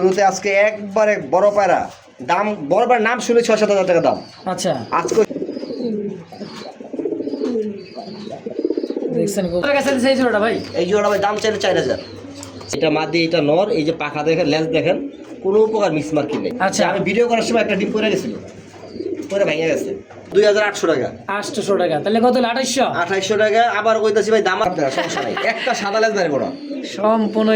শুরুতে আজকে একবারে বড় পায়রা দাম বড় পায়রার নাম শুনে ৬-৭ হাজার টাকা দাম। আচ্ছা আজকে দেখছেন কত কাছে সেই জোড়াটা ভাই? এই জোড়া ভাই দাম চাইলে ৪,০০০। এটা মাদি, এটা নর। এই যে পাখা দেখেন, লেজ দেখেন, কোনো প্রকার মিসমার্কিং নেই। আচ্ছা। আমি ভিডিও করার সময় একটা ডিম পরে গেছিল, পরে ভেঙে গেছে। ২,৮০০ টাকা। ৮০০ টাকা, তাহলে কত হলো? ২৮০০। ২৮০০ টাকা। আবার কইতাছি ভাই দাম আপনারা সমস্যা নাই, একটা সাদা লেজ মারবো না। সম্পূর্ণ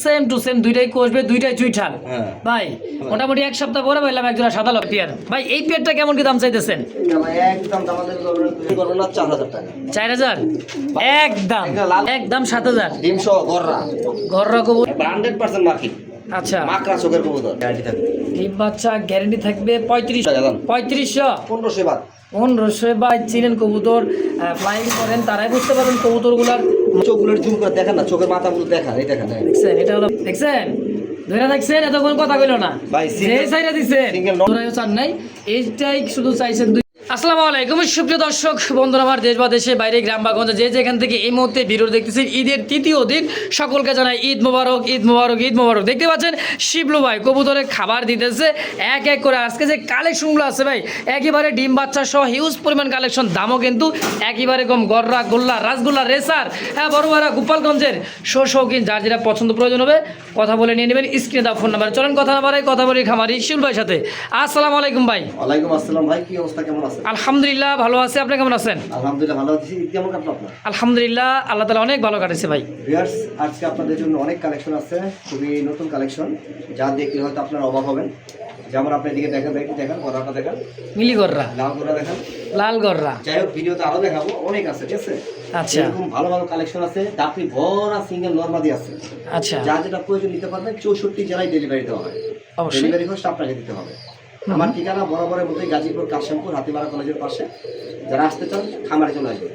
সেম টু সেম, দুইটাই কষবে, দুইটাই চুইঠাল। হ্যাঁ ভাই মোটামুটি এক সপ্তাহ পরে বললাম একজোড়া সাদা পেয়ার। ভাই এই পেয়ারটা কেমন কি দাম চাইতেছেন? একদম আমাদের করবো না ৪,০০০ টাকা। ৪,০০০ একদম একদম ৭,০০০ ডিম সহ গররা ঘররা কবুতর 100% মার্কিং। আচ্ছা মাকড়া চোখের কবুতর গ্যারান্টি থাকবে। ডিম বাচ্চা গ্যারেন্টি থাকবে ৩৫০০। টাকা দাম ৩৫০০ 1500 বাদ। ১৫০০। ভাই চিনেন কবুতর, ফ্লাইং করেন, তারাই বুঝতে পারবেন কবুতরগুলার। চোখগুলোর জুম করে দেখেন না, চোখের মাথাগুলো দেখেন, এই দেখেন। দেখছেন এটা হলো, দেখছেন ধরে দেখছেন, এতক্ষণ কথা কইলো না ভাই, যে সাইডে দিছেন single ধরেও চান নাই, এইটাই শুধু চাইছেন। আসসালামু আলাইকুম সুপ্রিয় দর্শক বন্ধুরা, আমার দেশ বা দেশে বাইরে, গ্রাম বা গঞ্জে যে যেখান থেকে এই মুহূর্তে ভিডিও দেখতেছেন, ঈদের তৃতীয় দিন সকলকে জানাই ঈদ মোবারক, ঈদ মোবারক, ঈদ মোবারক। দেখতে পাচ্ছেন শিবলু ভাই কবুতরে খাবার দিতেছে এক এক করে। আজকে যে কালেকশনগুলো আছে ভাই, একেবারে ডিম বাচ্চা সহ হিউজ পরিমাণ কালেকশন, দামও কিন্তু একেবারে কম। গররা, গোল্লা, রাসগোল্লা, রেসার, হ্যাঁ বড় ভাইরা গোপালগঞ্জের শৌখিন, যার যেটা পছন্দ প্রয়োজন হবে কথা বলে নিয়ে নেবেন। স্ক্রিনে দাও ফোন নাম্বার। চলেন কথা না বাড়াই, কথা বলি খামারি শিবলু ভাইয়ের সাথে। আসসালামু আলাইকুম ভাই। ওয়ালাইকুম আসসালাম ভাই, কি অবস্থা, কেমন আছেন? আলহামদুলিল্লাহ ভালো আছে, আপনি কেমন আছেন? আলহামদুলিল্লাহ ভালো আছি। ঈদ কেমন কাটলো আপনার? আলহামদুলিল্লাহ আল্লাহ তাআলা অনেক ভালো কাটেছে ভাই। ভিউয়ার্স, আজকে আপনাদের জন্য অনেক কালেকশন আছে, খুবই নতুন কালেকশন, যা দেখলে হয়তো আপনারা অবাক হবেন। যেমন আপনি এদিকে দেখেন, দেখেন গররাটা দেখেন, মিলি গররা, লাল গররা দেখেন, লাল গররা। যাই হোক ভিডিওতে আরো দেখাবো, অনেক আছে, ঠিক আছে? আচ্ছা এরকম ভালো ভালো কালেকশন আছে, দাপড়ি ভরা সিঙ্গেল নরমাদি আছে। আচ্ছা যা যেটা প্রয়োজন নিতে পারবেন। 64 জেলায় ডেলিভারি দেওয়া হয়। অবশ্যই। ডেলিভারি খরচ আপনাকে দিতে হবে। আমার ঠিকানা বরাবরের মতোই গাজীপুর কাশিমপুর হাতিমারা কলেজের পাশে। যারা আসতে চান খামারে চলে আসবেন।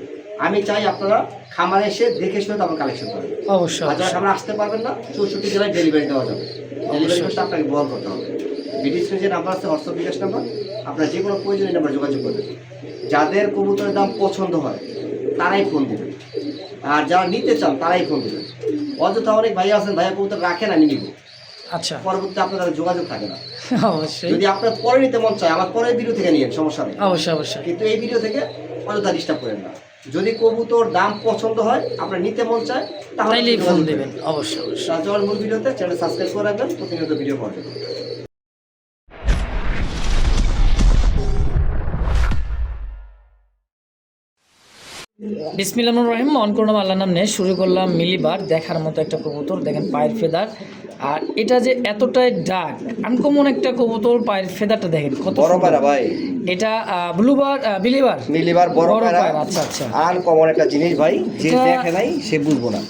আমি চাই আপনারা খামারে এসে দেখে শুনে তারপর কালেকশন করেন। অবশ্যই। আর যারা খামারে আসতে পারবেন না, 64 জেলায় ডেলিভারি দেওয়া যাবে। ডেলিভারি খরচটা আপনাকে বহন করতে হবে। ভিডিও স্ক্রিনে যে নাম্বার আছে হোয়াটসঅ্যাপ বিকাশ নাম্বার, আপনার যে কোনো প্রয়োজনীয় নাম্বার যোগাযোগ করবেন। যাদের কবুতরের দাম পছন্দ হয় তারাই ফোন দেবেন, আর যারা নিতে চান তারাই ফোন দেবেন। অযথা অনেক ভাইয়া আছেন, ভাইয়া কবুতর রাখেন আমি নিব, আচ্ছা পরবর্তী আপনাদের যোগাযোগ থাকে না। অবশ্যই যদি আপনার পরে নিতে মন চায়, আমার পরের ভিডিও থেকে নিয়েন, সমস্যা নেই। অবশ্যই অবশ্যই। কিন্তু এই ভিডিও থেকে অযথা ডিস্টার্ব করেন না। যদি কবুতর দাম পছন্দ হয়, আপনার নিতে মন চায়, তাইলেই ফোন দেবেন। অবশ্যই অবশ্যই। রাজওয়ার মূল ভিডিওতে চ্যানেল সাবস্ক্রাইব করে রাখবেন, প্রতিনিয়ত ভিডিও পাওয়া যাবে। বিসমিল্লাহির রহিম, মন করলাম আল্লাহর নাম নিয়ে শুরু করলাম মিলিবার। দেখার মতো একটা কবুতর, দেখেন পায়ের ফেদার, আর এটা যে এতটাই ডাক আনকমন একটা কবুতর, পায়ের ফেদারটা দেখেন কত বড় সুন্দর। পায়রা ভাই, এটা ব্লুবার, বিলিবার, মিলিবার বড় পায়রা। আচ্ছা আচ্ছা। আর কমন একটা জিনিস ভাই, যে দেখে নাই সে বুঝবো না।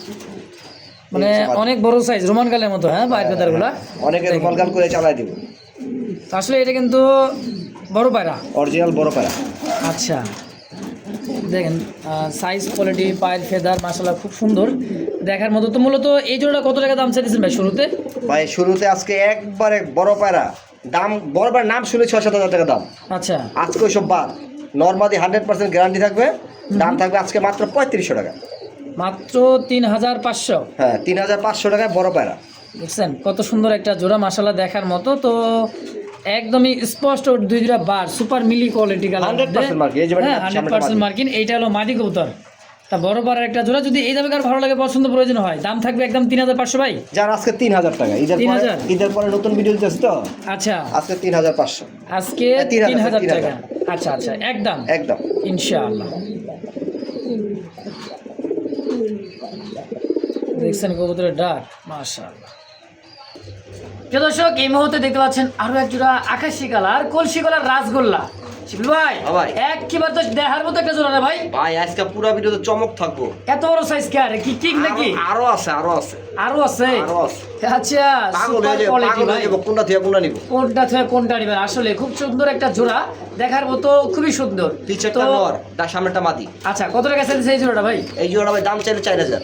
মানে অনেক বড় সাইজ, রোমান গালের মতো। হ্যাঁ পায়ের ফেদারগুলা অনেকে রুমাল করে চালাই দিব। আসলে এটা কিন্তু বড় পায়রা, অরিজিনাল বড় পায়রা। আচ্ছা দেখেন সাইজ, কোয়ালিটি, পায়ের ফেদার মাশাআল্লাহ খুব সুন্দর দেখার মতো। তো মূলত এই জোড়াটা কত টাকা দাম চাইছেন ভাই শুরুতে? ভাই শুরুতে আজকে একবারে বড় পায়রা দাম, বড় পায়রার নাম শুনে ৬-৭ হাজার টাকা দাম। আচ্ছা আজকে ওইসব বাদ, নর্মাদি 100% গ্যারান্টি থাকবে। দাম থাকবে আজকে মাত্র ৩৫০০ টাকা। মাত্র ৩৫০০। হ্যাঁ ৩৫০০ টাকায় বড় পায়রা। দেখছেন কত সুন্দর একটা জোড়া মাশাআল্লাহ দেখার মতো। তো একদমই স্পষ্ট দুই জোড়া বার, সুপার মিলি কোয়ালিটি কালার, 100% মার্কিন। এই যে হ্যাঁ 100% মার্কিন। এইটা হলো মাদি কবুতর, তা বড় পাড়ার একটা জোড়া। যদি এই দামে কার ভালো লাগে, পছন্দ প্রয়োজন হয়, দাম থাকবে একদম ৩৫০০ ভাই। যার আজকে ৩০০০ টাকা। ৩০০০? ঈদের পরে নতুন ভিডিও দিতেছি তো, আচ্ছা আজকে ৩৫০০। আজকে ৩০০০ টাকা। আচ্ছা আচ্ছা একদম একদম ইনশাআল্লাহ। দেখছেন কবুতরের ডাক মাশাআল্লাহ। প্রিয় দর্শক, এই মুহূর্তে দেখতে পাচ্ছেন আরো এক জোড়া আকাশী কালার, কলসি কালার রাসগোল্লা। শিবলু ভাই ভাই, একবার তো দেখার মতো একটা জোড়া রে ভাই। ভাই আজকে পুরো ভিডিওতে চমক থাকবো। এত বড় সাইজ কে আরে কি ঠিক নাকি? আরো আছে, আরো আছে, আরো আছে। আরো আছে। আচ্ছা পাগল হয়ে যাবে, কোয়ালিটি পাগল ভাই। হয়ে যাবে, কোনটা থেকে কোনটা নিব, কোনটা থেকে কোনটা নিবেন। আসলে খুব সুন্দর একটা জোড়া দেখার মতো, খুবই সুন্দর। পিছেরটা নর, তার সামনেটা মাদি। আচ্ছা কত টাকা চাইছে এই জোড়াটা ভাই? এই জোড়া ভাই দাম চাইলে ৪০০০।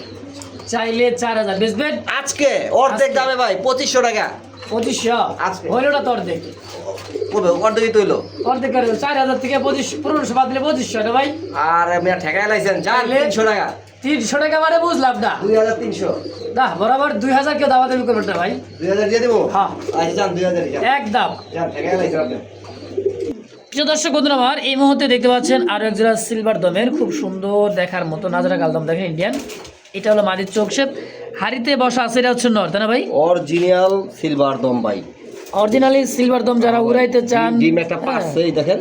চাইলে ৪০০০ বেচবেন আজকে অর্ধেক দামে ভাই ২৫০০ টাকা। ২৫০০ আজকে হইলোটা তো অর্ধেক। কবে অর্ধেকই তৈল? অর্ধেক আর ৪০০০ থেকে ১৫০০ বাদ দিলে ২৫০০ ভাই। আর আমি ঠেকাই লাইছেন, যা ৩০০ টাকা। 300 টাকা মানে বুঝলাম না। 2300। না বরাবর 2000 কেউ দাওয়া দেবে করবেন না ভাই। 2000 দিয়ে দেবো। হ্যাঁ আচ্ছা যান 2000 যান। একদম। যান টাকা লাইছে আপনি। প্রিয় দর্শক বন্ধুরা আমার এই মুহূর্তে দেখতে পাচ্ছেন আরো এক জোড়া সিলভার দমের খুব সুন্দর দেখার মতো নাজরা কালদম দেখেন ইন্ডিয়ান। এটা হলো মাদির চোখ শেপ, হাড়িতে বসা আছে, এটা হচ্ছে নর তাই না ভাই? অরিজিনাল সিলভার দম ভাই। অরিজিনালি সিলভার দম যারা উড়াইতে চান। ডিম একটা পাচ্ছে এই দেখেন,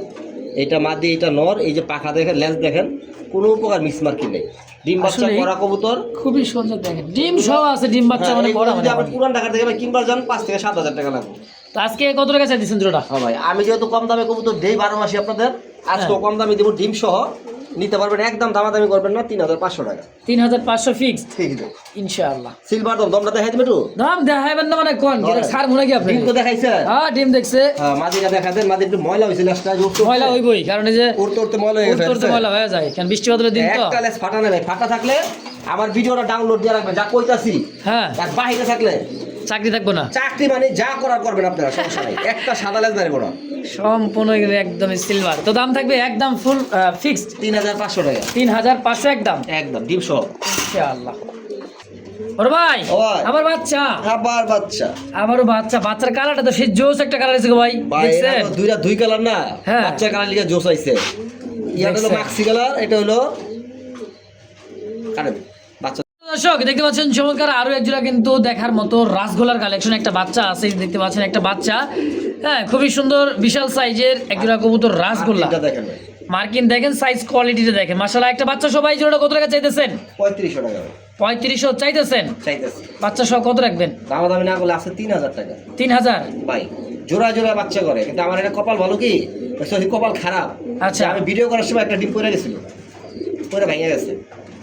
এটা মাদি এটা নর, এই যে পাখা দেখেন লেন্স দেখেন, কোনো প্রকার মিসমার্কিং নেই। ডিম বাচ্চা আসলে করা কবুতর। খুবই সুন্দর দেখেন, ডিম সহ আছে, ডিম বাচ্চা মানে করা মানে। আপনি পুরান ঢাকা থেকে কিনবার যান 5 থেকে 7000 টাকা লাগবে। তো আজকে কত টাকা চাইছেন জোড়াটা? হ্যাঁ ভাই, আমি যেহেতু কম দামে কবুতর দেই 12 মাসে আপনাদের, আজকে কম দামে দেবো, ডিম সহ নিতে পারবেন, একদম দামাদামি করবেন না, 3500 টাকা। 3500 ফিক্স ঠিক আছে ইনশাআল্লাহ। সিলভার দম দমটা দেখাই দিবেন একটু। দাম দেখাইবেন না মানে কোন যেটা সার মনে কি আপনি? ডিম তো দেখাইছে। হ্যাঁ ডিম দেখছে। হ্যাঁ মাদিটা দেখাতেন, মাদির একটু ময়লা হইছে, লাস্টটা ময়লা হইবই, কারণ এই যে উড়তে উড়তে ময়লা হয়ে গেছে। উড়তে ময়লা হয়ে যায়, কারণ বৃষ্টি বাদলের দিন তো। একটা লেস ফাটা নেবে, ফাটা থাকলে আমার ভিডিওটা ডাউনলোড দিয়ে রাখবেন, যা কইতাছি। হ্যাঁ আর বাইরে থাকলে চাকরি থাকবো না। চাকরি মানে যা করার করবেন আপনারা, সমস্যা নাই। একটা সাদা লেস দাঁড়িয়ে বড় সম্পূর্ণ একদমই সিলভার। তো দাম থাকবে একদম ফুল ফিক্সড 3500 টাকা। 3500 একদম একদম ডিম সহ ইনশাআল্লাহ। ওরে ভাই ও ভাই। আমার বাচ্চা, আবার বাচ্চা। আমারও বাচ্চা, বাচ্চার কালারটা তো সেই জোস একটা কালার আছে গো ভাই, ভাই দেখছেন? এরা তো দুইটা দুই কালার না, হ্যাঁ। বাচ্চা কালার লিখে জোস আইছে। ইয়াটা হলো দেখছেন? মাক্সি কালার, এটা হলো কারেন্ট বাচ্চা। দর্শক দেখতে পাচ্ছেন চমৎকার আরো এক জোড়া কিন্তু দেখার মতো রাসগোলার কালেকশন, একটা বাচ্চা আছে, এই দেখতে পাচ্ছেন একটা বাচ্চা। হ্যাঁ খুবই সুন্দর বিশাল সাইজের এক জোড়া কবুতর রাসগোল্লা। এটা দেখেন ভাই, মার্কিন দেখেন, সাইজ কোয়ালিটিটা দেখেন, মাশাআল্লাহ। একটা বাচ্চা সবাই জোড়াটা কত টাকা চাইতেছেন? 3500 টাকা ভাই 3500 চাইতেছেন। চাইতেছি। বাচ্চা সহ কত রাখবেন? দামাদামি না করলে আছে 3000 টাকা 3000 ভাই। জোড়া জোড়া বাচ্চা করে, কিন্তু আমার এটা কপাল ভালো কি, সরি কপাল খারাপ। আচ্ছা। আমি ভিডিও করার সময় একটা ডিম পড়ে গেছিল, পরে ভেঙে গেছে।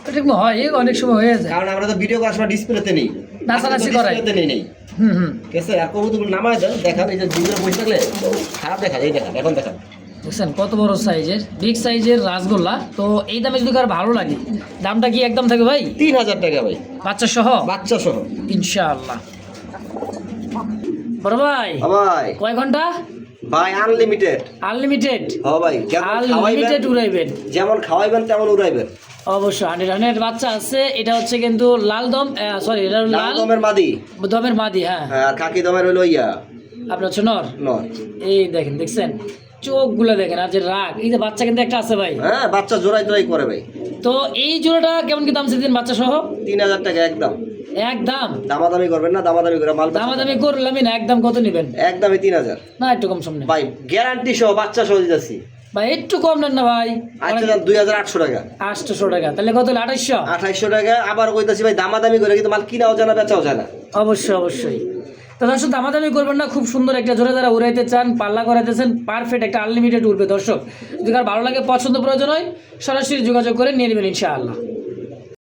এটা কি হয়? এই অনেক সময় হয়ে যায়, কারণ আমরা তো ভিডিও করার সময় ডিসপ্লেতে নেই, নাচানাচি করাই। ডিসপ্লেতে নেই। হুম ঠিক আছে, আর কবুতরগুলো নামায় দেন, দেখান এই যে ডিমগুলো বসে থাকলে খারাপ দেখা যায়, এই দেখান, এখন দেখান। দেখছেন কত বড় সাইজের, বিগ সাইজের রাসগোল্লা। তো এই দামে যদি কারো ভালো লাগে, দামটা কি একদম থাকবে ভাই? 3000 টাকা ভাই, বাচ্চা সহ বাচ্চা সহ ইনশাআল্লাহ। বড় ভাই ভাই। কয় ঘন্টা? ভাই আনলিমিটেড। আনলিমিটেড? হ্যাঁ ভাই, যেমন আনলিমিটেড খাওয়াইবেন, উড়াইবেন। যেমন খাওয়াইবেন তেমন উড়াইবেন। অবশ্যই 100 বাচ্চা আছে। এটা হচ্ছে কিন্তু লাল দম, সরি এটা হলো লাল লাল দমের মাদি, দমের মাদি। হ্যাঁ হ্যাঁ, আর কাকি দমের হলো ইয়া আপনার হচ্ছে নর। নর। এই দেখেন, দেখছেন চোখগুলো দেখেন, আর যে রাগ, এই যে বাচ্চা কিন্তু একটা আছে ভাই। হ্যাঁ বাচ্চা জোড়াই জোড়াই করে ভাই। তো এই জোড়াটা কেমন কি দাম চাইছেন বাচ্চা সহ? 3000 টাকা একদম। একদম দামাদামি করবেন না, দামাদামি করে মাল দামাদামি করলামই না, একদম কত নেবেন? একদমই 3000 না একটু কম সামনে ভাই, গ্যারান্টি সহ বাচ্চা সহ দিতেছি। ভাই একটু কম নেন না ভাই। আচ্ছা 2800 টাকা। 800 টাকা, তাহলে কত হলো? 2800। 2800 টাকা। আবার কইতাছি ভাই দামাদামি করে, কিন্তু মাল কিনাও জানা বেচাও জানা। অবশ্যই অবশ্যই। তো দর্শক দামাদামি করবেন না, খুব সুন্দর একটা জোড়া যারা উড়াইতে চান, পাল্লা করাইতেছেন, পারফেক্ট একটা আনলিমিটেড উঠবে দর্শক। যদি কার ভালো লাগে, পছন্দ প্রয়োজন হয়, সরাসরি যোগাযোগ করে নিয়ে নেবেন ইনশাআল্লাহ।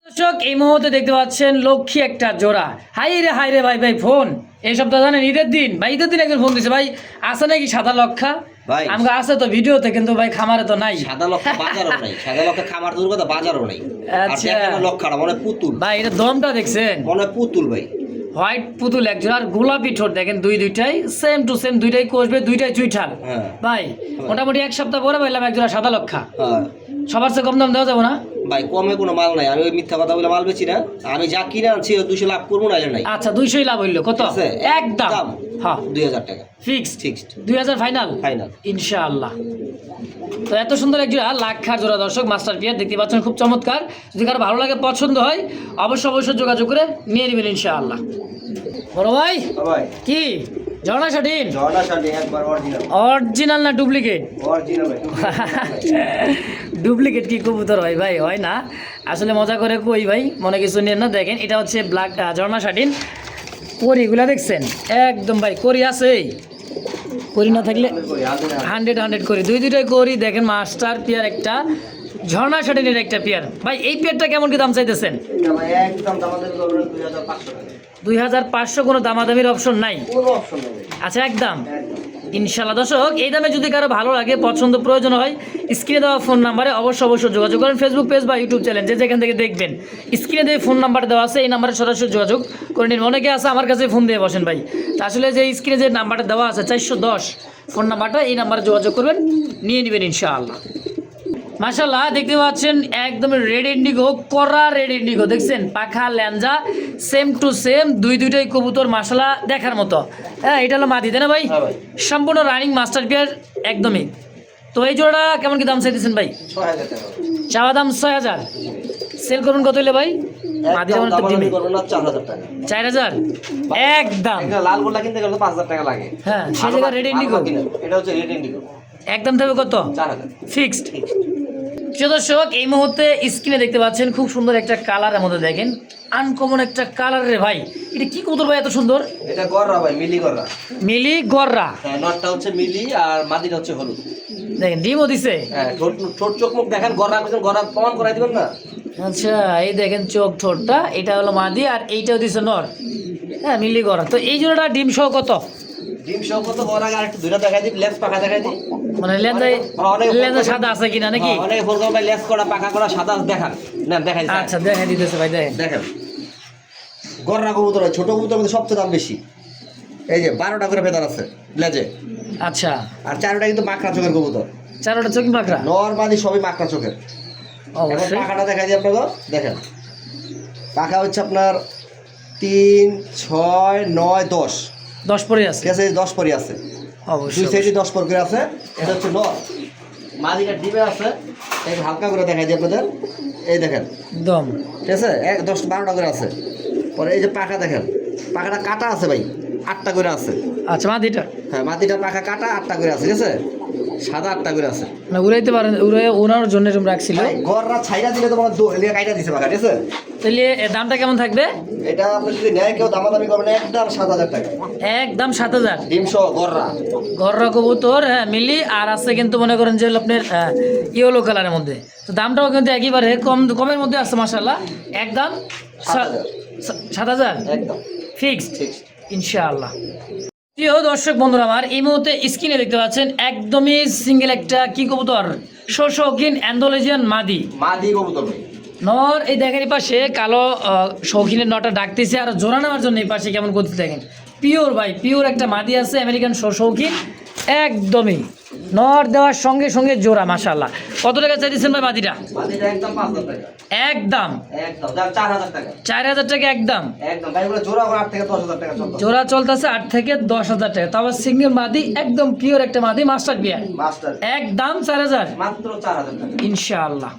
দর্শক এই মুহূর্তে দেখতে পাচ্ছেন লক্ষ্মী একটা জোড়া। হাই রে ভাই, ভাই ফোন এই সপ্তাহ জানেন ঈদের দিন, ভাই ঈদের দিন একজন ফোন দিচ্ছে, ভাই আছে নাকি সাদা লক্ষা? ভাই আমাকে আছে তো ভিডিওতে, কিন্তু ভাই খামারে তো নাই। সাদা লক্ষা বাজারও নাই, সাদা লক্ষা খামার দূর কথা বাজারও নাই। আর আচ্ছা। দেখেন লক্ষাটা মনে হয় পুতুল ভাই এটা দমটা দেখছেন, মনে হয় পুতুল ভাই। হোয়াইট পুতুল একজন, আর গোলাপি ঠোঁট দেখেন, দুইটাই সেম টু সেম, দুইটাই কষবে, দুইটাই চুইঠাল। হ্যাঁ। ভাই মোটামুটি এক সপ্তাহ পরে পাইলাম একজোড়া সাদা লক্ষা। হ্যাঁ সবার চেয়ে কম দাম দেওয়া যাবো না ভাই, কমে কোনো মাল নাই। আমি ওই মিথ্যা কথা বলে মাল বেচি না, আমি যা কিনে আনছি 200 লাভ করবো, নাইলে নাই। আচ্ছা 200 লাভ হইলো কত? ঠিক আছে? একদম দাম হ্যাঁ 2000 টাকা ফিক্সড। ফিক্সড 2000 ফাইনাল ফাইনাল ইনশাআল্লাহ। তো এত সুন্দর এক জোড়া লাক্ষার জোড়া দর্শক, মাস্টার পিয়ার দেখতে পাচ্ছেন, খুব চমৎকার। যদি কারো ভালো লাগে, পছন্দ হয়, অবশ্যই যোগাযোগ করে নিয়ে নেবেন ইনশাআল্লাহ। বড় ভাই ভাই। কি ঝর্ণা শাটিন? জর্ডা শার্টি একবার অরিজিনাল। অরিজিনাল না ডুপ্লিকেট? অরিজিনাল ভাই। ডুপ্লিকেট কি কবুতর ভাই? ভাই হয় না, আসলে মজা করে কই ভাই, মনে কিছু নিয়ে না। দেখেন এটা হচ্ছে ব্ল্যাক ঝর্ণা শাটিন। করিগুলা দেখছেন একদম ভাই, করি আছে, করি না থাকলে 100 করি, দুইটাই করি। দেখেন মাস্টার পিয়ার একটা, ঝর্ণা শাটিনের একটা পিয়ার। ভাই এই পিয়ারটা কেমন কি দাম চাইতেছেন? একদম দামাদামি করবেন 2500 টাকা। 2500, কোনো দামাদামির অপশন নাই? কোনো অপশন নেই। আচ্ছা একদম ইনশাআল্লাহ। দর্শক এই দামে যদি কারো ভালো লাগে, পছন্দ প্রয়োজন হয়, স্ক্রিনে দেওয়া ফোন নাম্বারে অবশ্যই যোগাযোগ করেন। ফেসবুক পেজ বা ইউটিউব চ্যানেল যেখান থেকে দেখবেন, স্ক্রিনে দিয়ে ফোন নাম্বার দেওয়া আছে, এই নাম্বারে সরাসরি যোগাযোগ করে নিন। অনেকে আছে আমার কাছে ফোন দিয়ে বসেন ভাই, তা আসলে যে স্ক্রিনে যে নাম্বারটা দেওয়া আছে 410 ফোন নাম্বারটা, এই নাম্বারে যোগাযোগ করবেন, নিয়ে নেবেন ইনশাআল্লাহ। মাশাআল্লাহ দেখতে পাচ্ছেন একদম রেড ইন্ডিগো, কড়া রেড ইন্ডিগো, দেখছেন পাখা ল্যাঞ্জা সেম টু সেম, দুইটাই কবুতর মাশাআল্লাহ দেখার মতো। হ্যাঁ, এটা হলো মাদি, তাই না ভাই? হ্যাঁ ভাই, সম্পূর্ণ রানিং মাস্টার পেয়ার একদমই। তো এই জোড়া কেমন কি দাম চাইতেছেন ভাই? 6000 টাকা। চাওয়া দাম 6000, সেল করুন কত হলে ভাই? মাদি যেমন তো ডিমে করবেন না 4000 টাকা। 4000 একদম। এটা লাল গোল্লা কিনতে গেলে তো 5000 টাকা লাগে। হ্যাঁ, সেই জায়গায় রেড ইন্ডিগো এটা হচ্ছে রেড ইন্ডিগো, একদম থাকবে কত? 4000 ফিক্সড। প্রিয় দর্শক, এই মুহূর্তে স্ক্রিনে দেখতে পাচ্ছেন খুব সুন্দর একটা কালারের মধ্যে, দেখেন আনকমন একটা কালার রে ভাই। এটা কি কবুতর ভাই এত সুন্দর? এটা গররা ভাই, মিলি গররা। মিলি গররা। হ্যাঁ, নটটা হচ্ছে মিলি আর মাদিটা হচ্ছে হলুদ। দেখেন ডিমও দিছে। হ্যাঁ, ঠোঁট চোখ মুখ দেখেন, গররা কইছেন, গররা প্রমাণ করাই দিবেন না? আচ্ছা, এই দেখেন চোখ ঠোঁটটা, এটা হলো মাদি আর এইটাও দিছে নর। হ্যাঁ, মিলি গররা। তো এই জোড়াটা ডিম সহ কত? ডিম সহ কত? বড় আগে আরেকটু দুইটা দেখাই দিই, লেস পাখা দেখাই দিই। মানে লেন্সে সাদা আছে কিনা নাকি? অনেক ফোন করে লেস করা পাখা করা সাদা দেখান না, দেখাই দিই। আচ্ছা, দেখাই দিতেছে ভাই, দেখেন দেখেন গররা কবুতর, ছোট কবুতর মধ্যে সবচেয়ে দাম বেশি। এই যে 12টা করে ফেদার আছে লেজে, আচ্ছা, আর 4টা কিন্তু মাকড়া চোখের কবুতর। চারোটা চোখ পাকড়া নরমালি সবই মাকড়া চোখের। এবার অবশ্যই। পাখাটা দেখাই দিই আপনাকে, দেখেন পাখা হচ্ছে আপনার 3, 6, 9, 10, 10 পরে আছে ঠিক আছে? 10 পরি আছে, দুই অবশ্যই। সাইডে 10 পর করে আছে। এটা হচ্ছে নর, মাদিটা ডিমে আছে। এই হালকা করে দেখাই দিই আপনাদের, এই দেখেন, একদম ঠিক আছে? 10-12টা করে আছে। পরে এই যে পাখা দেখেন, পাখাটা কাটা আছে ভাই, 8টা করে আছে। আচ্ছা, মাদিটা হ্যাঁ, মাদিটা পাখা কাটা 8টা করে আছে, ঠিক আছে? সাদা 8টা করে আছে। না উড়াইতে পারেন, ওনার জন্য এরকম রাখছিল। ভাই গররা ছাইরা দিলে তোমার দোলিয়া কাইটা দিছে পাখা, ঠিক আছে? তাহলে এর দামটা কেমন থাকবে? এটা আপনি যদি নেয় কেউ দামাদামি করবেন, একদম 7000 টাকা একদম 7000। ডিম সহ গররা। গররা কবুতর, হ্যাঁ মিলি, আর আছে কিন্তু মনে করেন যে হলো আপনার ইয়েলো কালারের মধ্যে। তো দামটাও কিন্তু একেবারে কমের মধ্যে আছে মাশাআল্লাহ। একদম 7000 একদম ফিক্সড ঠিক। ইনশাআল্লাহ। প্রিয় দর্শক বন্ধুরা আমার, এই মুহূর্তে স্ক্রিনে দেখতে পাচ্ছেন একদমই সিঙ্গেল একটা কি কবুতর, শৌখিন অ্যান্ডোলেজিয়ান মাদি। মাদি কবুতর ভাই, নর এই দেখেন এই পাশে কালো শৌখিনের নটা ডাকতেছে, আর জোড়া নেওয়ার জন্য এই পাশে কেমন করতে দেখেন। পিওর ভাই, পিওর একটা মাদি আছে, আমেরিকান শৌখিন একদমই। নর দেওয়ার সঙ্গে সঙ্গে জোড়া মাশাআল্লাহ। কত টাকা চাইছেন ভাই মাদিটা? মাদিটা একদম 5000 টাকা। একদম একদম 4000 টাকা। 4000 টাকা একদম। একদম ভাই, এগুলো জোড়া 8 থেকে 10000 টাকা চলছে। জোড়া চলতেছে 8 থেকে 10,000 টাকা। তারপর সিঙ্গেল মাদি, একদম পিওর একটা মাদি, মাস্টার বিয়ার, মাস্টার একদম 4000 মাত্র 4000 টাকা। ইনশাআল্লাহ।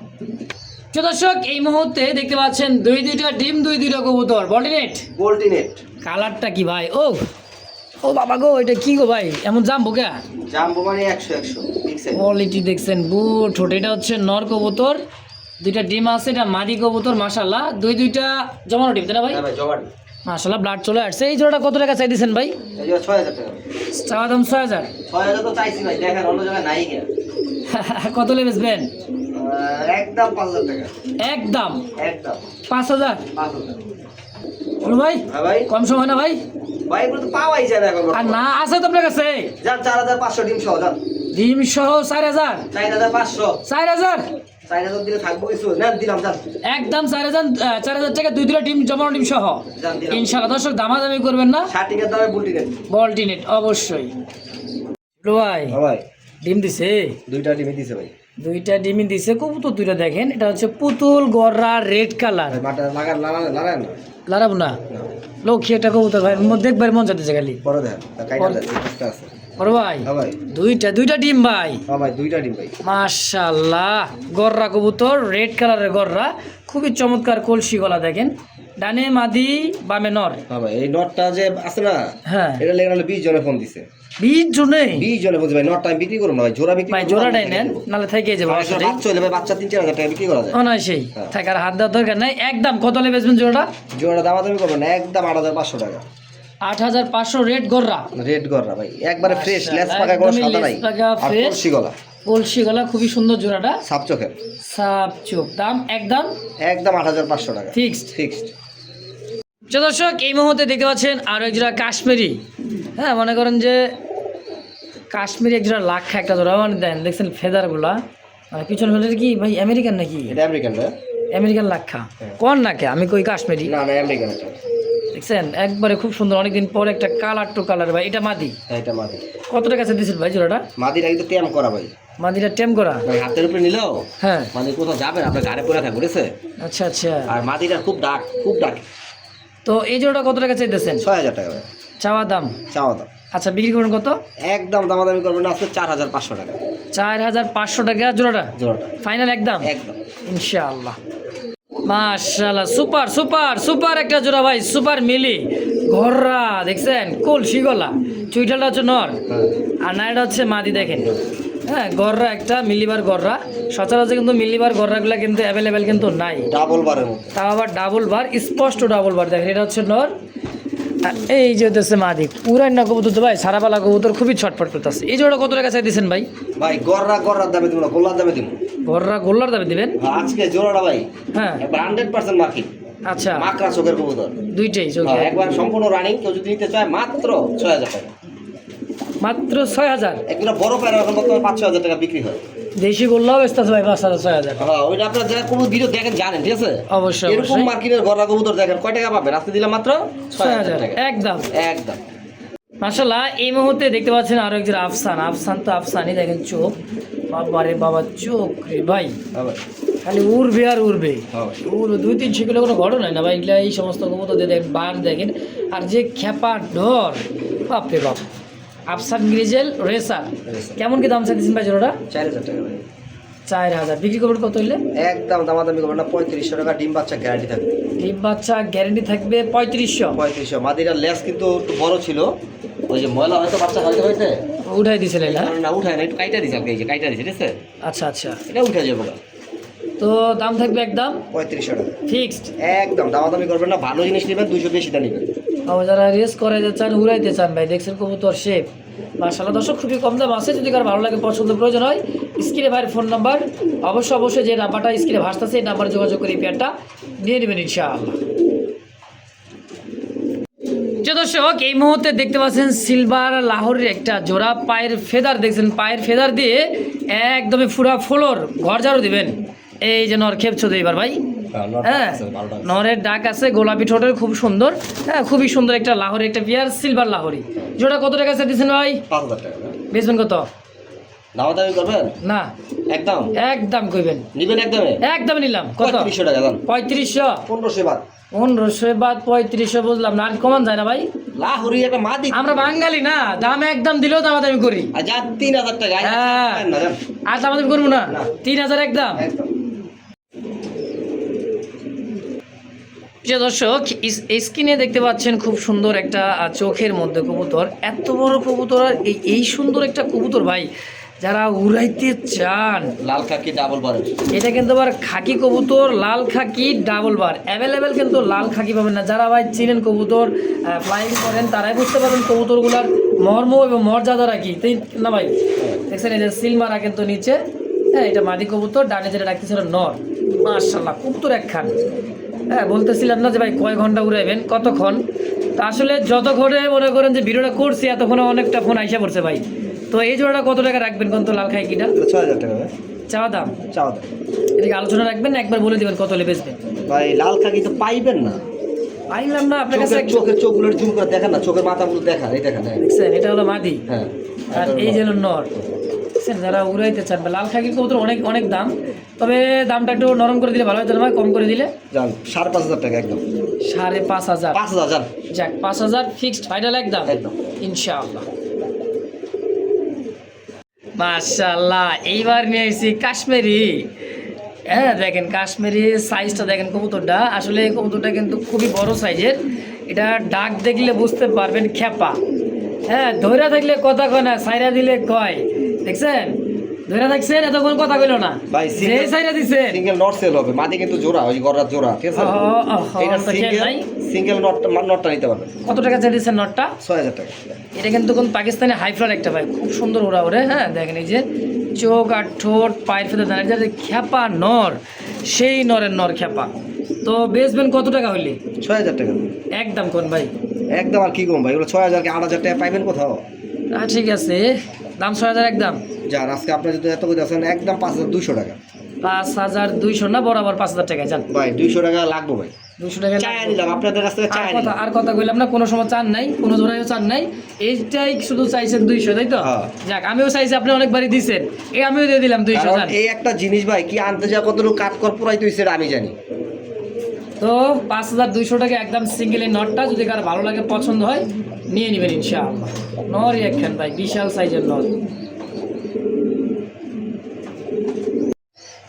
তো দর্শক, এই মুহূর্তে দেখতে পাচ্ছেন দুইটা ডিম, দুইটা কবুতর, বল্টিনেট। গোল্ডিনেট কালারটা কি ভাই? ও ও বাবা গো, এটা কি গো ভাই, এমন জাম্বো কে? জাম্বো মানে 100 ফিক্সড। কোয়ালিটি দেখছেন, বুট ঠোঁট। এটা হচ্ছে নর কবুতর, দুইটা ডিম আছে, এটা মাদি কবুতর মাশাআল্লাহ, দুইটা জমানো ডিম, তাই না ভাই? হ্যাঁ ভাই, জবান। মাশাআল্লাহ, ব্লাড চলে আসছে। এই জোড়াটা কত টাকা চাই দিয়েছেন ভাই? এই যে 6000 টাকা। চাওয়া দাম 6000। 6000 তো চাইছি ভাই, দেখেন অন্য জায়গায় নাই গিয়া। কত লে বেচবেন? একদম 5000 টাকা। একদম একদম 5000। 5000। বলো ভাই, হ্যাঁ ভাই, কম সময় না ভাই? ভাই এগুলো তো পাওয়াই যায় না এখন। আর না আছে তো আপনার কাছে? যান 4500 ডিম সহ যান। ডিম সহ 4000। 4500। 4000 4000 দিলে থাকবো কিছু না, দিলাম যান। একদম 4000 টাকা, দুইটা ডিম জমানো ডিম সহ যান দিলাম। ইনশাআল্লাহ। দর্শক দামাদামি করবেন না, শার্টিকের দামে বুলটিনেট। বল্টিনেট অবশ্যই। বলো ভাই, হ্যাঁ ভাই, ডিম দিছে, দুইটা ডিমই দিছে ভাই। দুইটা ডিমই দিছে। কবুতর দুইটা দেখেন, এটা হচ্ছে পুতুল গররা রেড কালার। মাটা লাগায় না। লারাবো না, লক্ষ্মী একটা কবুতর ভাই, দেখবার মন যাচ্ছে খালি। পরে দেন, কাইটা দেন, একটা আছে। বড় ভাই, হ্যাঁ ভাই, দুইটা ডিম ভাই, হ্যাঁ ভাই, দুইটা ডিম ভাই। মাশাআল্লাহ। গররা কবুতর, রেড কালারের গররা, খুবই চমৎকার কলসি গলা দেখেন। ডানে মাদি, বামে নর। হ্যাঁ ভাই, এই নটটা যে আছে না, হ্যাঁ, এটা লেগে 20 জনে ফোন দিছে। 20 জনে? 20 জনে ফোন দিছে ভাই। নটটা আমি বিক্রি করব না ভাই, জোড়া বিক্রি ভাই করব। জোড়াটাই নেন, নাহলে থেকে যাবে। বাচ্চা হইলে ভাই, বাচ্চা 3-4 হাজার টাকা বিক্রি করা যায়। অনায়াসেই থাকার হাত দেওয়ার দরকার নাই। একদম কত লে বেচবেন জোড়াটা? জোড়া দামাদামি করবেন না, একদম 8500 টাকা। 8500 রেড গররা, রেড গররা ভাই, একবারে ফ্রেশ, আচ্ছা, লেস পাকা, কোনো একদমই সাদা নাই। লেস পাকা, আর fresh। কলসি গলা, কলসি গলা, খুবই সুন্দর জোড়াটা, সাপ চোখের। সাপ চোখ। দাম একদম একদম 8500 টাকা ফিক্সড। ফিক্সড। দর্শক, এই মুহূর্তে দেখতে পাচ্ছেন আরো এক জোড়া কাশ্মীরি। হ্যাঁ, মনে করেন যে কাশ্মীরি এক জোড়া লাক্ষা একটা জোড়া, মানে দেন দেখছেন ফেদারগুলা, মানে পিছনে ফেদার কি ভাই আমেরিকান নাকি? এটা আমেরিকান না? আমেরিকান লাক্ষা কোন নাকি? আমি কই কাশ্মীরি। না না, আমেরিকান এটা। দেখছেন একবারে খুব সুন্দর, অনেকদিন পর একটা কালার টু কালার ভাই। এটা মাদি, হ্যাঁ এটা মাদি। কত টাকা দিয়েছেন ভাই জোড়াটা? মাদিটা কিন্তু টেম করা ভাই, মাদিটা টেম করা। ভাই হাতের উপরে নিলেও হ্যাঁ মানে কোথাও যাবে না, আপনার ঘাড়ে পড়ে থাকবে, বুঝেছে? আচ্ছা আচ্ছা। আর মাদিটা খুব ডাক, খুব ডাক। তো এই জোড়াটা কত টাকা চাইতেছেন? 6000 টাকা ভাই চাওয়া দাম। চাওয়া দাম। আচ্ছা বিক্রি করুন কত? একদম দামাদামি করবেন না, আজকে 4500 টাকা 4500 টাকা জোড়াটা জোড়াটা, ফাইনাল একদম একদম। ইনশাআল্লাহ। মাশাআল্লাহ, সুপার সুপার সুপার একটা জোড়া ভাই, সুপার মিলি ঘররা। দেখছেন কলসি গলা, চুইটালটা হচ্ছে নর আর নাইটা হচ্ছে মাদি। দেখেন হ্যাঁ, গররা একটা মিলিবার গররা। সচরাচর কিন্তু মিলিবার গররাগুলো কিন্তু অ্যাভেলেবেল কিন্তু নাই, ডাবল বারের মতো। তাও আবার ডাবল বার, স্পষ্ট ডাবল বার। দেখেন এটা হচ্ছে নর আর এই যে হচ্ছে মাদি। পুরান না কবুতর তো ভাই, সারাপালা কবুতর খুবই ছটফট করতেছে। এই জোড়া কত টাকা চাই দিচ্ছেন ভাই? ভাই গররার দামে দিব না, গোল্লার দামে দিব। গররা গোল্লার দামে দিবেন আজকে জোড়াটা ভাই হ্যাঁ 100% মার্কিং। আচ্ছা মাকড়া চোখের কবুতর, দুইটাই চোখে একবার সম্পূর্ণ রানিং। কেউ যদি নিতে চায় মাত্র 6000 টাকা, মাত্র 6000। এগুলো বড় পায়রা এখন বর্তমানে 5-6000 টাকা বিক্রি হয়। দেশি গোল্লাও বেচতে আছে ভাই 5000-6000। হ্যাঁ ওইটা আপনারা যারা কোনো ভিডিও দেখেন জানেন, ঠিক আছে? অবশ্যই এরকম অবশ্যই মার্কিনের গররা কবুতর দেখেন কয় টাকা পাবেন? আজকে দিলাম মাত্র 6000 টাকা একদম। একদম। মাশাআল্লাহ, এই মুহূর্তে দেখতে পাচ্ছেন আরো একজন আফসান। আফসান তো আফসানই, দেখেন চোখ, বাবারে বাবা চোখ রে ভাই, হ্যাঁ ভাই, খালি উড়বে আর উড়বে। হ্যাঁ ভাই। 2-3 কিলো কোনো ঘটনা না ভাই এগুলা। এই সমস্ত কবুতর দেখেন, বার দেখেন আর যে খেপা ডর, বাপরে বাপ। আফসান গ্রিজেল রেসার কেমন কি দাম চাইছেন ভাই জোড়াটা? 4000 টাকা ভাই 4000। বিক্রি করবেন কত হইলে? একদম দামাদামি করবেন না, 3500 টাকা। ডিম বাচ্চা গ্যারান্টি থাকবে। ডিম বাচ্চা গ্যারেন্টি থাকবে 3500। 3500। মাদিরার লেস কিন্তু একটু বড় ছিল, ওই যে ময়লা হয়তো বাচ্চা হয়তো হয়েছে উঠাই দিয়েছিলেন না? না উঠায় না, একটু কাইটা দিছে। এই যে কাইটা দিছে, ঠিক আছে? আচ্ছা আচ্ছা। এটা উঠে যাবে না। তো দাম থাকবে একদম 3500 টাকা ফিক্সড। একদম দামাদামি করবেন না, ভালো জিনিস নেবেন, 200 বেশিটা নেবেন। আবার যারা রেস করাইতে চান, উড়াইতে চান ভাই, দেখছেন কবুতর শেপ মাশাআল্লাহ। দর্শক খুবই কম দাম আছে, যদি কারো ভালো লাগে পছন্দ প্রয়োজন হয় স্ক্রিনে ভাইয়ের ফোন নাম্বার, অবশ্যই যে নাম্বারটা স্ক্রিনে ভাসতেছে এই নাম্বারে যোগাযোগ করে এই পেয়ারটা নিয়ে নেবেন ইনশাআল্লাহ। যে দর্শক এই মুহূর্তে দেখতে পাচ্ছেন সিলভার লাহোরের একটা জোড়া পায়ের ফেদার। দেখছেন পায়ের ফেদার দিয়ে একদমই পুরা ফ্লোর ঘর ঝাড়ু দিবেন। এই যে নর খেপছো তো এবার ভাই, হ্যাঁ নরের ডাক আছে, গোলাপি ঠোঁটের, খুব সুন্দর। হ্যাঁ খুবই সুন্দর একটা লাহোরি, একটা পিয়ার সিলভার লাহোরি। জোড়া কত টাকা দিচ্ছেন ভাই? 5000 টাকা বেচবেন কত? দামাদামি করবেন না একদম, একদম কইবেন নিবেন একদমে? একদম নিলাম। কত? 3500 টাকা দাম। 3500। 1500 বাদ। 1500 বাদ 3500 বুঝলাম না, আর কমান যায় না ভাই? লাহোরি একটা মাদি, আমরা বাঙালি না, দাম একদম দিলেও দামাদামি করি। আর যা 3000 টাকা হ্যাঁ আর দামাদামি করবো না, 3000 একদম। একদম। প্রিয় দর্শক স্ক্রিনে দেখতে পাচ্ছেন খুব সুন্দর একটা চোখের মধ্যে কবুতর। এত বড় কবুতর আর এই সুন্দর একটা কবুতর ভাই, যারা উড়াইতে চান। লাল খাকি ডাবল বারের, এটা কিন্তু আবার খাকি কবুতর, লাল খাকি ডাবল বার অ্যাভেলেবেল, কিন্তু লাল খাকি পাবেন না। যারা ভাই চিনেন কবুতর, ফ্লাইং করেন, তারাই বুঝতে পারবেন কবুতরগুলার মর্ম এবং মর্যাদারা কি, তাই না ভাই? দেখছেন এই যে সিলমারা কিন্তু নিচে, হ্যাঁ এটা মাদি কবুতর, ডানে যেটা ডাকতেছিল নর। মাশাআল্লাহ কবুতর একখান। হ্যাঁ বলতেছিলাম না যে ভাই কয় ঘন্টা উড়াইবেন, কতক্ষণ? তা আসলে যতক্ষণে মনে করেন যে ভিডিওটা করছি এতক্ষণে অনেকটা ফোন আইসা পড়ছে ভাই। তো এই জোড়াটা কত টাকা রাখবেন কোন তো লাল খাইকিটা? 6000 টাকা ভাই চাওয়া দাম। চাও দাম। এদিকে আলোচনা রাখবেন না, একবার বলে দিবেন কত হলে বেচবেন। ভাই লাল খাকি তো পাইবেন না, পাইলাম না আপনার কাছে। চোখের চোখগুলোর জুম করে দেখেন না, চোখের মাথাগুলো দেখান, এই দেখেন। দেখছেন এটা হলো মাদি, হ্যাঁ আর এই যে হলো নর। দেখছেন যারা উড়াইতে চান, লাল খাকি কবুতর অনেক অনেক দাম, তবে দামটা একটু নরম করে দিলে ভালো হতো না ভাই, কম করে দিলে? জান 5500 টাকা একদম। 5500। 5000 যাক 5000 ফিক্সড ফাইনাল একদম একদম ইনশাআল্লাহ। মাশাআল্লাহ, এইবার নিয়ে এসেছি কাশ্মীরি। হ্যাঁ দেখেন কাশ্মীরি সাইজটা দেখেন কবুতরটা, আসলে এই কবুতরটা কিন্তু খুবই বড় সাইজের। এটা ডাক দেখলে বুঝতে পারবেন খেপা। হ্যাঁ ধৈরা থাকলে কথা কয় না, সাইরা দিলে কয়। দেখছেন ধৈরা থাকছেন, এতক্ষণ কথা কইল না ভাই। যে সাইরা দিছে সিঙ্গেল নট সেল হবে, মাদি কিন্তু জোড়া, ওই গররার জোড়া, ঠিক আছে? এটা সিঙ্গেল নটটা নিতে পারবেন। কত টাকা চাই দিচ্ছেন নটটা? 6000 টাকা। এটা কিন্তু কোন পাকিস্তানি হাইফ্লার একটা ভাই, খুব সুন্দর ওরা ওরে। হ্যাঁ দেখেন এই যে চোখ আর ঠোঁট, পায়ের ফেতে দাঁড়িয়ে যে খেপা নর, সেই নরের নর খেপা। তো বেচবেন কত টাকা হইলে? 6000 টাকা একদম কোন ভাই? একদম। আর কি কম ভাই, এগুলো 6000 কি 8000 টাকা পাইবেন কোথাও? ঠিক আছে, দাম 6000 একদম। যান আজকে আপনার যদি এত করে আছেন একদম 5200 টাকা। 5200 না বরাবর 5000 টাকা যান ভাই 200 টাকা লাগবে ভাই। 200 টাকা চাই নিলাম আপনাদের কাছ থেকে, চাই নিলাম। আর কথা কইলাম না, কোনো সময় চান নাই, কোনো জোড়াইও চান নাই, এইটাই শুধু চাইছেন 200, তাই তো? হ্যাঁ। যাক, আমিও চাইছি, আপনি অনেকবারই দিছেন, এই আমিও দিয়ে দিলাম 200। কারণ জান এই একটা জিনিস ভাই কি আনতে যা কতটুকু কাট কর পুরাইতে হইছে এটা আমি জানি। তো 5200 টাকা একদম সিঙ্গেল এই নটটা, যদি কারো ভালো লাগে পছন্দ হয় নিয়ে নেবেন ইনশাআল্লাহ। নরই একখান ভাই, বিশাল সাইজের নর।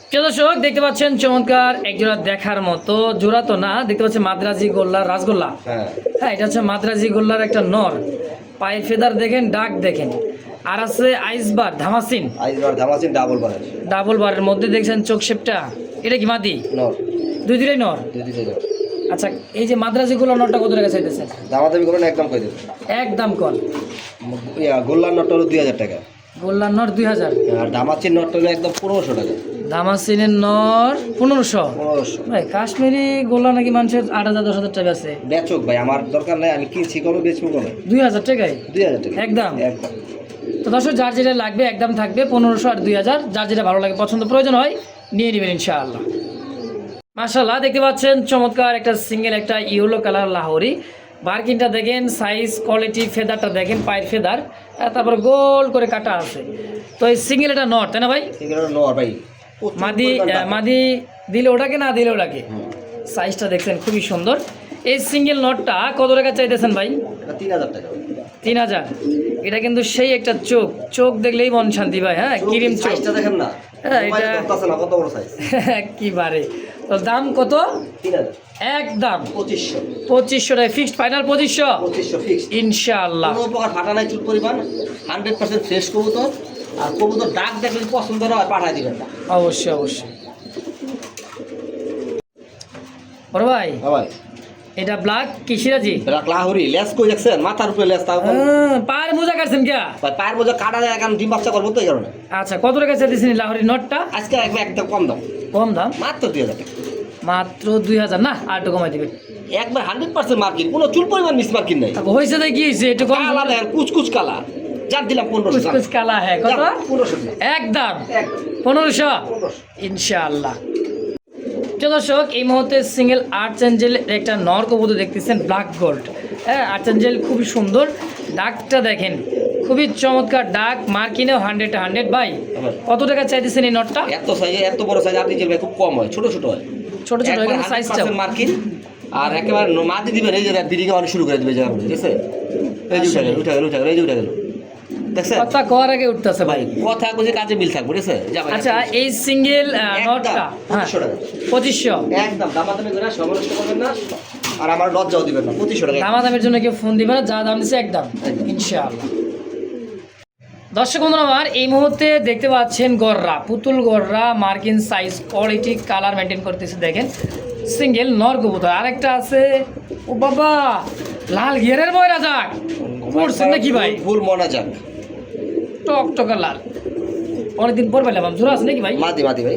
প্রিয় দর্শক, দেখতে পাচ্ছেন চমৎকার একজোড়া দেখার মতো, জোড়া তো না, দেখতে পাচ্ছেন মাদ্রাজি গোল্লার রাসগোল্লা। হ্যাঁ হ্যাঁ, এটা হচ্ছে মাদ্রাজি গোল্লার একটা নর, পায়ের ফেদার দেখেন, ডাক দেখেন, আর আছে আইসবার ধামাসিন, আইসবার ধামাসিন ডাবল বারের, ডাবল বারের মধ্যে দেখছেন চোখ শেপটা, এটা কি মাদি? নর, দুইটাই নর। দুই নর। আচ্ছা, এই যে মাদ্রাজি গোল্লার নরটা কত টাকা চাইতেছেন? দামাদামি করবেন একদম কই দেব, একদম কল। গোল্লার নটটা হলো 2000 টাকা, গোল্লার নর 2000, আর দামাচির নটটা হলো একদম 1500 টাকা। ধামাসিনের নর 1500। 1500 ভাই কাশ্মীরি গোল্লা নাকি মানুষের 8000 10,000 টাকা আছে। বেচক ভাই, আমার দরকার নাই, আমি কিনছি কমে বেচবো কমে। 2000 টাকায় 2000 টাকা একদম। একদম। তো দর্শক, যার যেটা লাগবে একদম থাকবে 1500 আর 2000, যার যেটা ভালো লাগে পছন্দ প্রয়োজন হয় নিয়ে নেবেন ইনশাআল্লাহ। মাশাআল্লাহ, দেখতে পাচ্ছেন চমৎকার একটা সিঙ্গেল একটা ইয়েলো কালার লাহোরি। বার্কিনটা দেখেন, সাইজ, কোয়ালিটি, ফেদারটা দেখেন, পায়ের ফেদার, তারপর গোল করে কাটা আছে। তো এই সিঙ্গেল এটা নট, তাই না ভাই? সিঙ্গেল নর ভাই, মাদি মাদি দিলে ওটাকে, না দিলে ওটাকে। সাইজটা দেখছেন খুবই সুন্দর। এই সিঙ্গেল নটটা কত টাকা চাইতেছেন ভাই? 3000 টাকা। 3000। এটা কিন্তু সেই একটা চোখ, চোখ দেখলেই মন শান্তি ভাই। হ্যাঁ, কিরিম চোখ, সাইজটা দেখেন না, হ্যাঁ, এটা ধরতাছে না কত বড় সাইজ। কি বারে। তো দাম কত? 3000, একদম 2500। 2500 টাকা ফিক্সড, ফাইনাল 2500 2500 ফিক্স ইনশাআল্লাহ। কোনো প্রকার ফাটা নাই, চুল পরিমাণ 100% ফ্রেশ কবুতর। আর কবুতর ডাক দেখলে পছন্দ হয় পাঠায় দিবেন না। অবশ্যই অবশ্যই। বড় ভাই, হ্যাঁ ভাই, এটা ব্ল্যাক কিশিরাজি, ব্ল্যাক লাহোরি, লেস কই দেখছেন, মাথার উপরে লেস, তাও পায়ের মোজা কাটছেন কে ভাই পায়ের বোঝা কাটা যায়, এখন ডিম বাচ্চা করবো তো এই কারণে। আচ্ছা, কত টাকা চাইতেছেন লাহোরি নটটা? আজকে একদম কম দাম, কম দাম, মাত্র 2000 টাকা। মাত্র 2000 না, আর একটু কমাই দিবেন। একবার 100% মার্কিন, কোনো চুল পরিমাণ মিস মার্কিন নাই। হয়েছে তাই কি হয়েছে, একটু কম। কালা দেখেন, কুচকুচ কালা, যার দিলাম 1500 টাকা। কুচকুচ কালা, হ্যাঁ, কত? 1500 টাকা একদম একদম 1500 1500। ইনশাআল্লাহ। প্রিয় দর্শক, এই মুহূর্তে সিঙ্গেল আর্চেঞ্জেল একটা নর কবুতর দেখতেছেন, ব্ল্যাক গোল্ড। হ্যাঁ, আর্চেঞ্জেল খুবই সুন্দর, ডাকটা দেখেন খুবই চমৎকার ডাক, মার্কিনেও 100 ভাই। কত টাকা চাইতেছেন এই নটটা? এত সাইজ, এত বড় সাইজ আপনি যে ভাই খুব কম হয়, ছোট ছোট হয়, ছোট ছোট একবার এখানে সাইজটা 100% মার্কিন। আর একেবারে মাটি দিবেন, এই যে বিডিং অনেক শুরু করে দিবে জায়গা, ঠিক আছে? এই যে উঠে গেল, উঠে গেল, উঠে গেল, এই যে উঠে গেল, দেখছেন? কথা কওয়ার আগে উঠতেছে ভাই। কথা বুঝে কাজে মিল থাকবে, ঠিক আছে? যা ভাই, আচ্ছা, এই সিঙ্গেল নটটা 2500 টাকা 2500। একদম, দামাদামি করে সমালোচনা করবেন না, আর আমার লজ্জাও দিবেন না। 2500 টাকা দামাদামের জন্য কেউ ফোন দিবে না, যা দাম দিচ্ছে একদম ইনশাআল্লাহ। দর্শক বন্ধুরা আমার, এই মুহূর্তে দেখতে পাচ্ছেন গররা, পুতুল গররা, মার্কিন সাইজ, কোয়ালিটি, কালার মেনটেন করতেছে দেখেন, সিঙ্গেল নর কবুতর। আরেকটা আছে, ও বাবা, লাল ঘেরের ময়রা যাক করছেন নাকি ভাই? ফুল মনা যাক, টকটকা লাল, অনেকদিন পর পেলাম। জোড়া আছে নাকি ভাই? মাদি মাদি ভাই,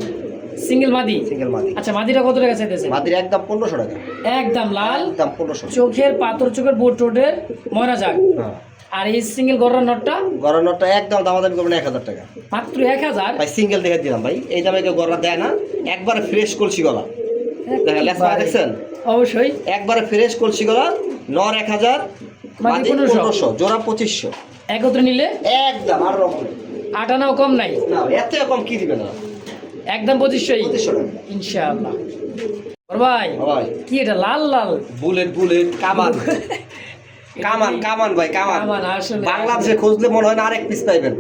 সিঙ্গেল মাদি। সিঙ্গেল মাদি। আচ্ছা, মাদিটা কত টাকা চাইতেছে? মাদির একদম 1500 টাকা একদম লাল, একদম 1500। চোখের পাথর, চোখের বোট টোটের ময়রা যাক। হ্যাঁ, আর এই সিঙ্গেল গররা নটটা গরনটা একদম দামাদামি করবেন 1000 টাকা মাত্র 1000। ভাই, সিঙ্গেল দেখে দিলাম ভাই, এই দামে কেউ গররা দেয় না। একবারে ফ্রেশ কলসি গলা দেখেন, লেস মারা দেখছেন? অবশ্যই একবারে ফ্রেশ কলসি গলা, নর 1000, মাদি 1500, জোড়া 2500 একত্রে নিলে একদম। আর রকম আটানাও কম নাই, না, এত কম কি দিবে না, একদম 2500 2500 টাকা ইনশাআল্লাহ। ওর ভাই, ভাই। কি এটা লাল লাল? বুলেট বুলেট কামান কামান কামান ভাই, কামান। কামান, আসলে বাংলাদেশে খুঁজলে মনে হয় না আরেক পিস পাইবেন।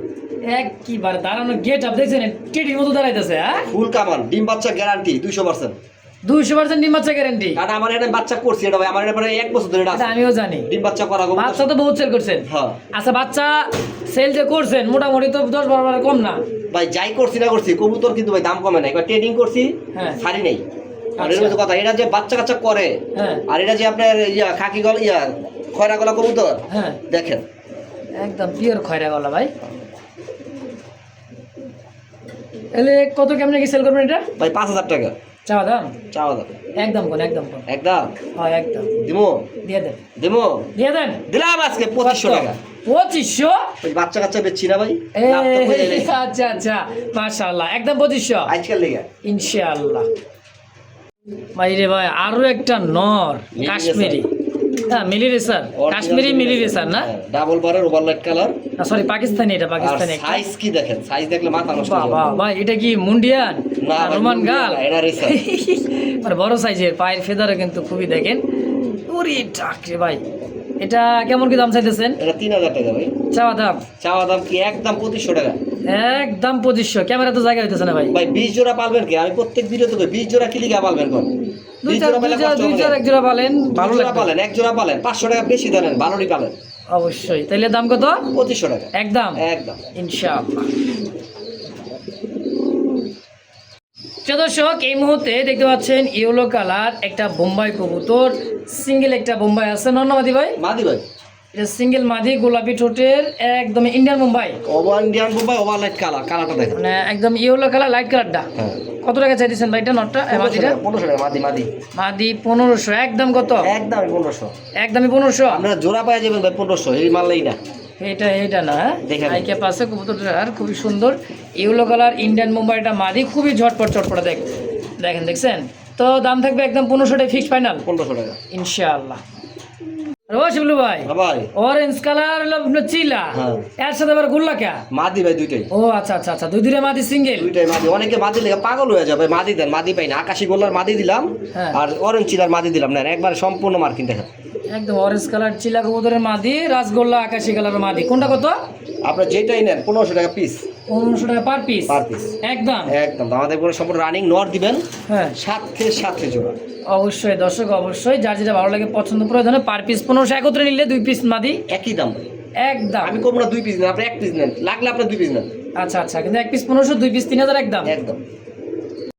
একবার দাঁড়ানো গেট আপ দেখছেন, কেটির মতো দাঁড়াইতেছে। হ্যাঁ, ফুল কামান, ডিম বাচ্চা গ্যারান্টি 200%। 200% ডিম বাচ্চা গ্যারান্টি। কারণ আমার এখানে বাচ্চা করছি, এটা ভাই আমার এখানে 1 বছর ধরে এটা আছে। আমিও জানি, ডিম বাচ্চা করা গো বাচ্চা তো বহুত সেল করছেন। হ্যাঁ আচ্ছা, বাচ্চা সেল যে করছেন মোটামুটি তো 10-12 কম না ভাই, যাই করছি না করছি কবুতর কিন্তু ভাই দাম কমে না। এবার ট্রেডিং করছি, হ্যাঁ, ছাড়ি নেই। আর আচ্ছা। এর মধ্যে কথা, এটা যে বাচ্চা কাচ্চা করে, হ্যাঁ, আর এটা যে আপনার খাকি গলা খয়রা গলা কবুতর হ্যাঁ, দেখেন, একদম পিওর খয়রা গলা ভাই। এলে কত কেমনে কি সেল করবেন এটা ভাই? 5000 টাকা চাওয়া দাম, চাওয়া দাম একদম কোন, একদম কোন, একদম। হ্যাঁ একদম দিমো দিয়ে দেন, দিমো দিয়ে দেন। দিলাম আজকে 2500 টাকা। 2500? ওই বাচ্চা কাচ্চা বেচছি না ভাই, এ, লাভ তো হয়ে যায়। আচ্ছা আচ্ছা, মাশাআল্লাহ, একদম 2500 আজকাল লেগে ইনশাআল্লাহ। ভাই রে ভাই, আরো একটা নর মিলি কাশ্মীরি, হ্যাঁ মিলি রেসার, কাশ্মীরি মিলি রেসার না, ডাবল বারের ওভারলাইট কালার। সরি পাকিস্তানি, এটা আর পাকিস্তানি একটা। সাইজ কি দেখেন, সাইজ দেখলে মাথা নষ্ট হয়ে বাবা যাবে। ভাই এটা কি মুন্ডিয়ান না ভাই, রোমান মুন্ডিয়ান গাল? না, এটা রেসার। মানে বড় সাইজের, পায়ের ফেদারও কিন্তু খুবই দেখেন। ওরে টাকরে ভাই, এটা কেমন কি দাম চাইতেছেন? এটা 3000 টাকা ভাই। চাওয়া দাম চাওয়া দাম কি একদম 2500 টাকা। একদম 2500। ক্যামেরা তো জায়গা হইতেছে না ভাই। ভাই 20 জোড়া পালবেন কি? আমি প্রত্যেক ভিডিওতে কই 20 জোড়া কি লিগা পালবেন কোন? 20 জোড়া পেলে কষ্ট দুই হবে। চার এক জোড়া পালেন ভালো ভালো লাগবে পালেন, এক জোড়া পালেন 500 টাকা বেশি দেন, ভালোই পালেন। অবশ্যই। তাইলে দাম কত? 2500 টাকা একদম একদম। ইনশাআল্লাহ। প্রিয় দর্শক, এই মুহূর্তে দেখতে পাচ্ছেন ইয়েলো কালার একটা বোম্বাই কবুতর, সিঙ্গেল একটা বোম্বাই আছে। নন্নমাদি ভাই, মাদি ভাই, এটা সিঙ্গেল মাদি, গোলাপি ঠোঁটের, একদম Indian Bombay, over Indian Bombay overlight colour. কালারটা দেখেন, মানে একদম ইয়েলো কালার, লাইট কালারটা। হ্যাঁ কত টাকা চাইতেছেন ভাই এটা নটটা, মাদিটা? 1500 টাকা মাদি। মাদি মাদি 1500। একদম কত? একদম 1500। একদমই 1500। আপনারা জোড়া পাওয়া যাবেন ভাই 1500, এই মানলেই না। এটা না, দেখেন। আইকে পাশে কবুতরটার খুবই সুন্দর ইয়েলো কালার ইন্ডিয়ান মুম্বাইটা মাদি, খুবই ঝটপট চটপটা দেখেন দেখছেন। তো দাম থাকবে একদম 1500 টাকা ফিক্সড ফাইনাল 1500 টাকা। ইনশাআল্লাহ। ও শিবলু ভাই, হ্যাঁ ভাই, অরেঞ্জ কালার চিলা, হ্যাঁ। এর সাথে আবার গোল্লা কে? মাদি ভাই দুইটাই। ও আচ্ছা আচ্ছা আচ্ছা, দুই মাদি সিঙ্গেল। দুইটাই মাদি। অনেকে মাদি লেগে পাগল হয়ে যাবে, মাদি দেন, মাদি পাই না। আকাশি গোল্লার মাদি দিলাম, হ্যাঁ। আর অরেঞ্জ চিলার মাদি দিলাম না, একবার সম্পূর্ণ মার্কিং দেখেন। একদম অরেঞ্জ কালার চিলা কবুতরের মাদি, রাসগোল্লা আকাশি কালারের মাদি, কোনটা কত? আপনার যেটাই নেন 1500 টাকা পিস। 1500 টাকা পার পিস। পার পিস একদম একদম। আমাদের পুরো সম্পূর্ণ রানিং নর দিবেন, হ্যাঁ সাথে জোড়া। অবশ্যই দর্শক, অবশ্যই যার যেটা ভালো লাগে পছন্দ প্রয়োজনে পার পিস 1500। একত্রে নিলে 2 পিস মাদি একই দাম। একদম। আমি কম না 2 পিস নেন, আপনি 1 পিস নেন, লাগলে আপনি 2 পিস নেন। আচ্ছা আচ্ছা, কিন্তু 1 পিস 1500, 2 পিস 3000 একদম। একদম।